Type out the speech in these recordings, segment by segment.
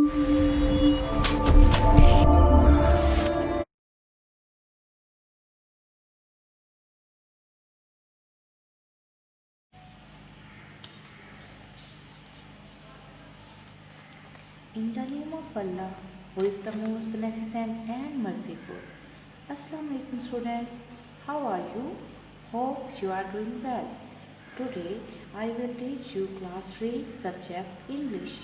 In the name of Allah, who is the most beneficent and merciful. Assalamu alaikum students, how are you? Hope you are doing well. Today I will teach you class 3 subject English.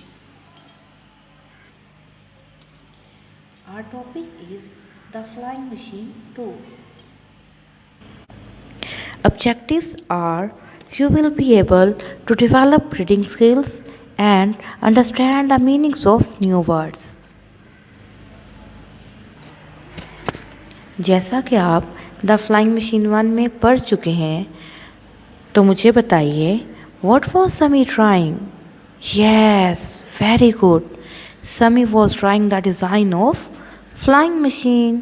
Our topic is the flying machine 2. Objectives are you will be able to develop reading skills and understand the meanings of new words. जैसा कि आप the flying machine 1 में पढ़ चुके हैं, तो मुझे बताइए, what was Sami trying? Yes, very good. Sami was trying the design of flying machine.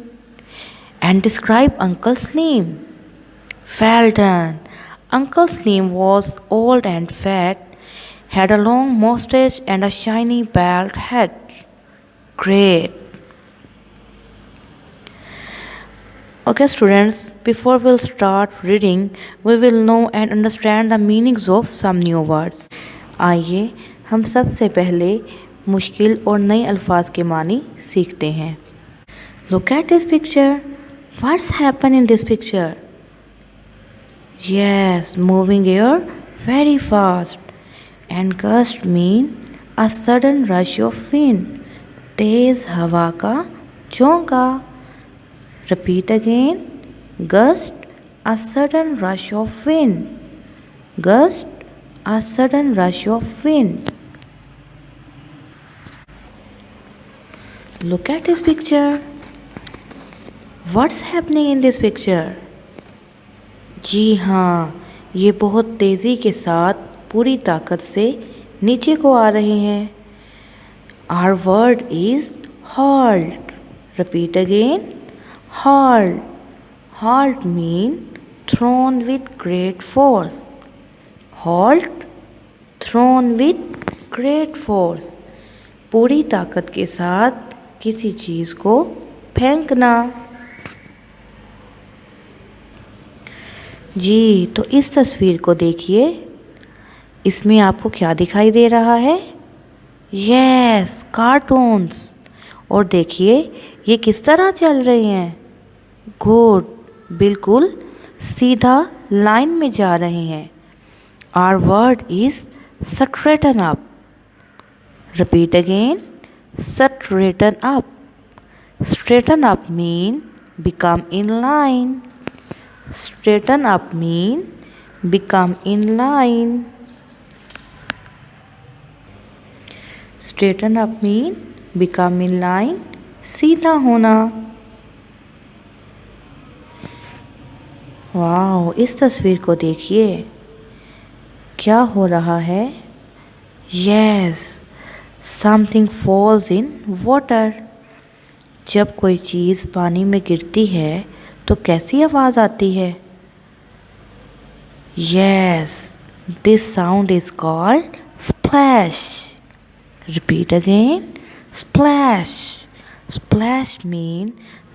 And describe uncle Salim. Well done. Uncle Slim was old and fat, had a long mustache and a shiny bald head. Great. Okay students, before we'll start reading, we will know and understand the meanings of some new words. आइए हम सबसे पहले मुश्किल और नए अल्फाज के मानी सीखते हैं. Look at this picture. What's happened in this picture? Yes, moving air very fast. And gust mean a sudden rush of wind. तेज हवा का झोंका. Repeat again. Gust, a sudden rush of wind. Gust, a sudden rush of wind. Look at this picture. What's happening in this picture? जी हाँ, ये बहुत तेज़ी के साथ पूरी ताकत से नीचे को आ रहे हैं. Our word is hurled. Repeat again. Hurled. Hurled mean thrown with great force. Hurled, thrown with great force. पूरी ताकत के साथ किसी चीज़ को फेंकना. जी, तो इस तस्वीर को देखिए. इसमें आपको क्या दिखाई दे रहा है? Yes, cartoons. और देखिए ये किस तरह चल रहे हैं. गुड, बिल्कुल सीधा लाइन में जा रहे हैं. Our word is straighten up. Repeat again. Straighten up. Straighten up mean become in line. Straighten up mean become in line. Straighten up mean become in line. सीधा होना. वाओ, इस तस्वीर को देखिए. क्या हो रहा है? Yes, something falls in water. जब कोई चीज़ पानी में गिरती है तो कैसी आवाज़ आती है? Yes, this sound is called splash. Repeat again. Splash. Splash mean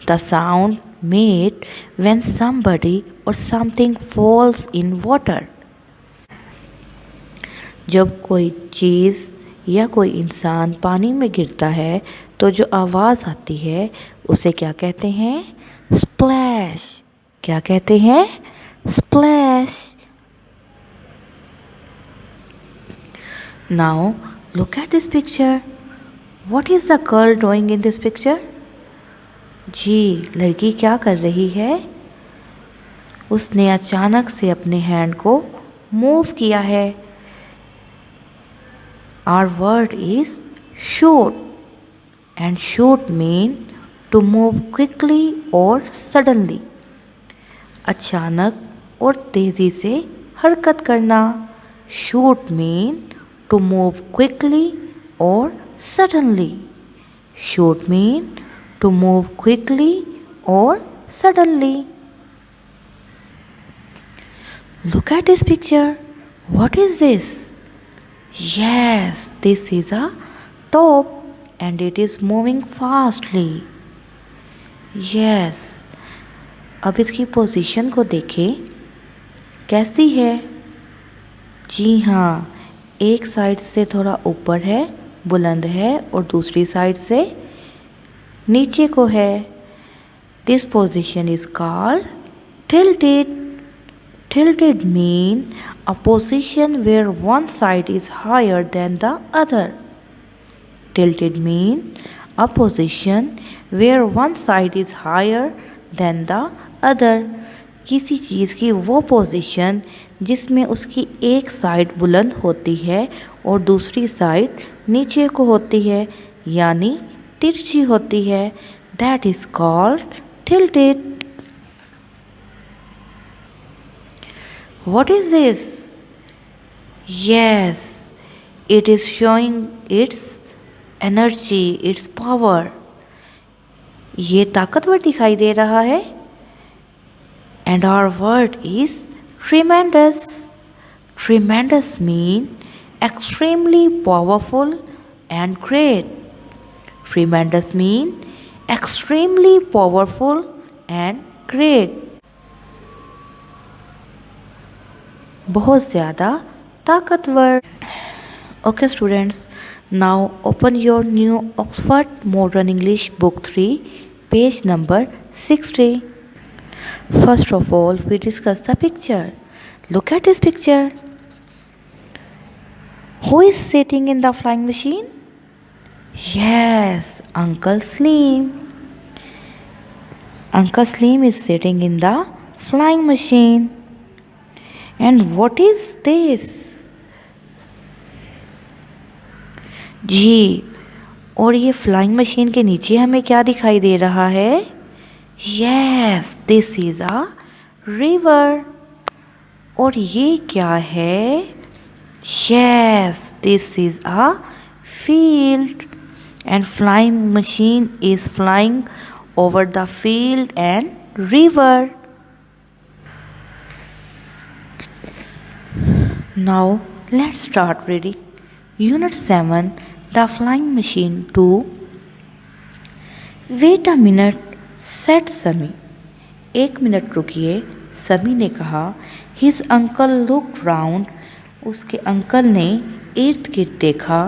the sound made when somebody और समथिंग फॉल्स इन वाटर. जब कोई चीज़ या कोई इंसान पानी में गिरता है तो जो आवाज़ आती है उसे क्या कहते हैं? स्प्लैश. क्या कहते हैं? Splash. Now look at this picture. What is the girl doing in this picture? जी, लड़की क्या कर रही है? उसने अचानक से अपने हैंड को मूव किया है. Our word is shoot. And shoot mean to move quickly or suddenly. अचानक और तेज़ी से हरकत करना. Shoot mean to move quickly or suddenly. Shoot mean to move quickly or suddenly. Look at this picture. What is this? Yes, this is a top. and it is moving fastly. Yes. अब इसकी position को देखें कैसी है। जी हाँ, एक side से थोड़ा ऊपर है, बुलंद है, और दूसरी साइड से नीचे को है। This position is called tilted. Tilted mean a position where one side is higher than the other. Tilted mean a position where one side is higher than the other. किसी चीज़ की वो पोजीशन जिसमें उसकी एक साइड बुलंद होती है और दूसरी साइड नीचे को होती है, यानी तिरछी होती है, that is called tilted. What is this? Yes, it is showing its energy, its power. ये ताकतवर दिखाई दे रहा है। And our word is tremendous. Tremendous mean extremely powerful and great. Tremendous mean extremely powerful and great. बहुत ज़्यादा ताकतवर। Okay students, now open your new Oxford modern English book 3, page number 60. First of all we discuss the picture. Look at this picture. Who is sitting in the flying machine? Yes, uncle Slim. Uncle Slim is sitting in the flying machine. And what is this? जी, और ये flying machine के नीचे हमें क्या दिखाई दे रहा है? Yes, this is a river. और ये क्या है? Yes, this is a field. And flying machine is flying over the field and river. Now let's start reading Unit 7, The Flying Machine 2. Wait a minute, said Sami. 1 minute रुकिए, समी ने कहा. His uncle looked round. उसके uncle ने इर्द गिर्द देखा.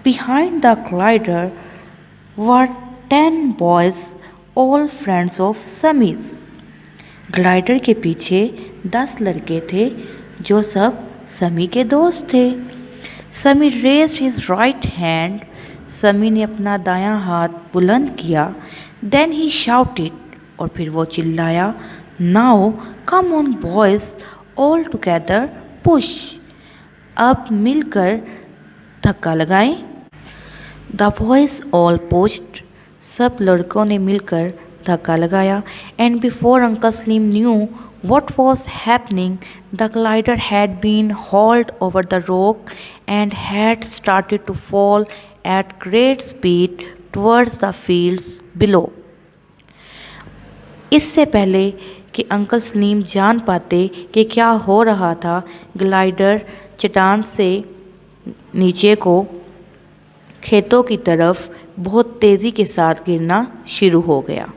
Behind the glider were 10 boys, all friends of Sami's. Glider के पीछे 10 लड़के थे जो सब समी के दोस्त थे. समी रेज्ड हिज राइट हैंड. समी ने अपना दायां हाथ बुलंद किया. Then he shouted. और फिर वो चिल्लाया. Now come on boys, all together push. अब मिलकर धक्का लगाएं. The boys all pushed. सब लड़कों ने मिलकर धक्का लगाया. And before uncle Slim knew what was happening, the glider had been hauled over the rock and had started to fall at great speed towards the fields below. इससे पहले कि uncle Salim जान पाते कि क्या हो रहा था, ग्लाइडर चट्टान से नीचे को खेतों की तरफ बहुत तेज़ी के साथ गिरना शुरू हो गया.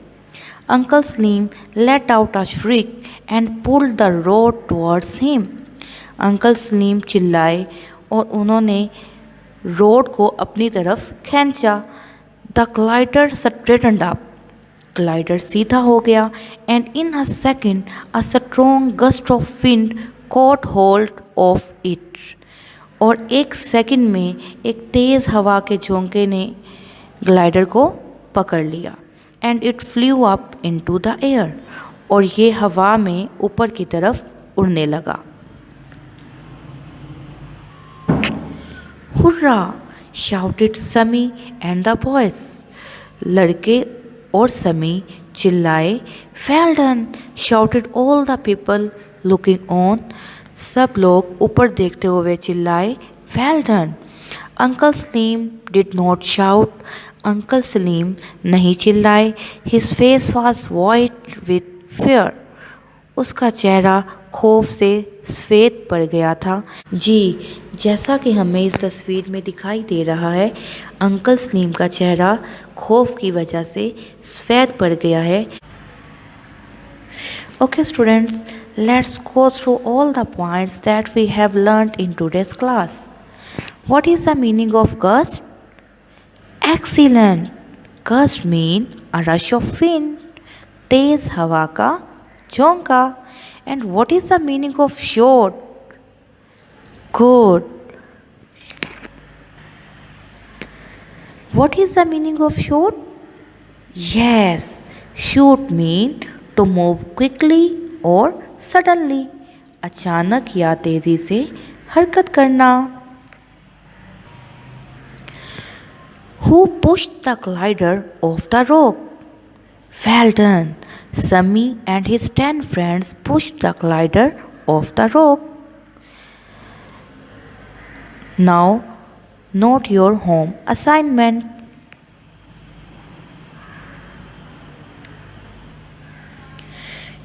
Uncle Slim let out a shriek and pulled the road towards him. Uncle Salim चिल्लाए और उन्होंने रोड को अपनी तरफ खींचा. The glider straightened up. Glider सीधा हो गया. And in a second a strong gust of wind caught hold of it. और 1 सेकेंड में एक तेज़ हवा के झोंके ने ग्लाइडर को पकड़ लिया. And it flu up into the air. और ये हवा में ऊपर की तरफ उड़ने लगा. हुर्रा, शाउटेड समी एंड द बॉयज. लड़के और समी चिल्लाए. Well done, shouted all the people looking on. सब लोग ऊपर देखते हुए चिल्लाए. Well done. Uncle Salim did not shout. Uncle Salim नहीं चिल्लाए. His face was white with fair. उसका चेहरा खौफ से सफ़ेद पड़ गया था। जी, जैसा कि हमें इस तस्वीर में दिखाई दे रहा है, अंकल सलीम का चेहरा खौफ की वजह से सफ़ेद पड़ गया है। Okay students, let's go through all the points that we have learned in today's class. What is the meaning of gust? Excellent. Gust mean a rush of wind, तेज हवा का झोंका. And what is the meaning of short? Good. What is the meaning of shoot? Yes, shoot mean to move quickly or suddenly. अचानक या तेजी से हरकत करना. Who pushed the glider off the rock? Well done. Sammy and his 10 friends pushed the glider off the rock. Now, note your home assignment.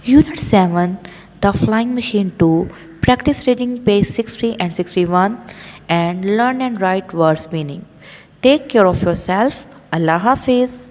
Unit 7, The Flying Machine 2, practice reading page 60 and 61 and learn and write words meaning. Take care of yourself. Allah Hafiz.